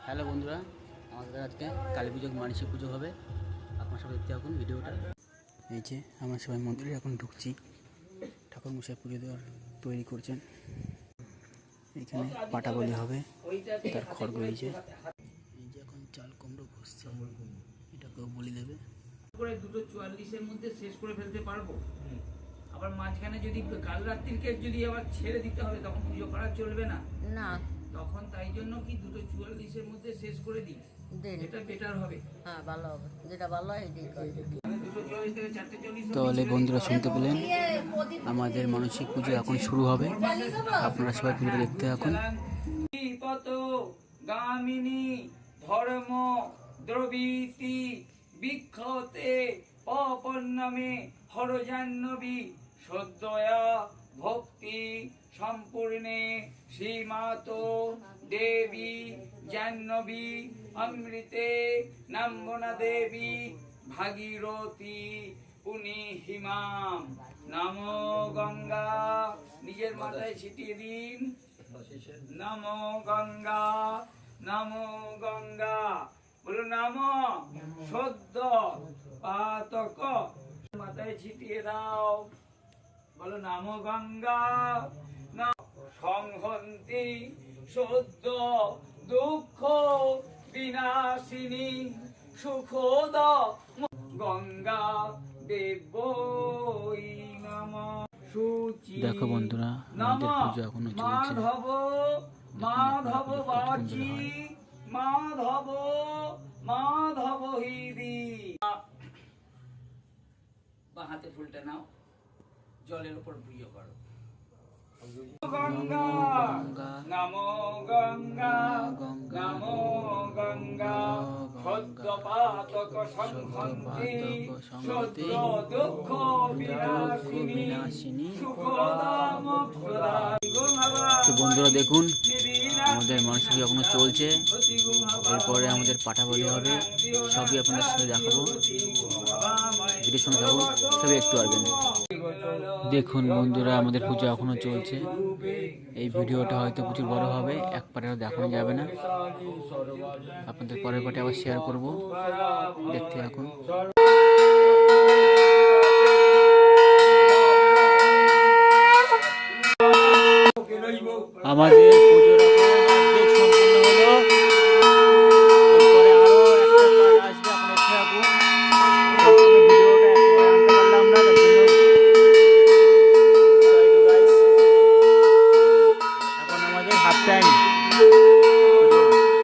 Hello বন্ধুরা, আমাদের আজকে কালী পুজো মানসিক পুজো হবে। আপনার সবাই দেখতে থাকুন ভিডিওটা। এই যে আমরা সবাই মন্দিরে এখন ঢুকছি। ঠাকুর মশাই পুজো দেওয়ার তৈরি করছেন। এখানে পাটা বলি হবে, তার খড়গ হয়েছে। এই যে এখন চাল কুমড়ো ঘষছে, এটাকেও বলি দেবে। করে 2:44-এর মধ্যে শেষ করে ফেলতে পারবো। আবার মাঝখানে যদি কাল রাত্রিকে যদি আবার ছেড়ে দিতে হবে তখন পুজো করা চলবে না। না, তখন তাই জন্য কি 2:44-এর মধ্যে শেষ করে দিই, এটা বেটার হবে। হ্যাঁ, ভালো হবে, যেটা ভালো হয় এটাই করব। 2:44 থেকে 4:40। তাহলে বন্ধুরা শুনতে পেলেন, আমাদের মানসিক পুজো এখন শুরু হবে। আপনারা সবাই পুজো দেখতে থাকুন। গামিনী ধর্ম দ্রবীতি বিক্ষতে পপন্নমে হরজাহ্নবী সদ্যয়া ভক্তি সম্পূর্ণে শ্রীমাতো দেবী জাহ্নবী অমৃতে নাম্বনা দেবী ভাগীরথী পুনিহিমাম নমো গঙ্গা। নিজের মাথায় ছিটিয়ে দিন। নমো গঙ্গা, নমো গঙ্গা, বলো নমো সদ্য পাতক, মাথায় ছিটিয়ে দাও। বলো নমো গঙ্গা, সংহন্তি সদ্য দুঃখ বিনাশিনী সুখদ গঙ্গা দেবী নমঃ। দেখো বন্ধুরা, আমাদের পুজো এখনো চলছে। মাধব বাচি মাধব মাধব হিদি। বা হাতে ফুলটা নাও, জলের উপর পুজো করো। গঙ্গা নমো গঙ্গা, নমো গঙ্গা, সদ্য পাতক সংহন্তি সদ্য দুঃখ বিনাশিনী সুখদা মোক্ষদা। তো বন্ধুরা দেখুন, আমাদের মানসিক এখনো চলছে। এরপরে আমাদের পাঠা বলি হবে, সবই আপনাদের সাথে দেখাবো। ভিডিওর সঙ্গে থাকুন, সবই দেখতে পারবেন। দেখুন বন্ধুরা, আমাদের পুজো এখনো চলছে। এই ভিডিওটা হয়তো প্রচুর বড় হবে, এক পারে দেখানো যাবে না। আপনাদের পরের পাটে আবার শেয়ার করব, দেখতে থাকুন। আমাদের পুজোর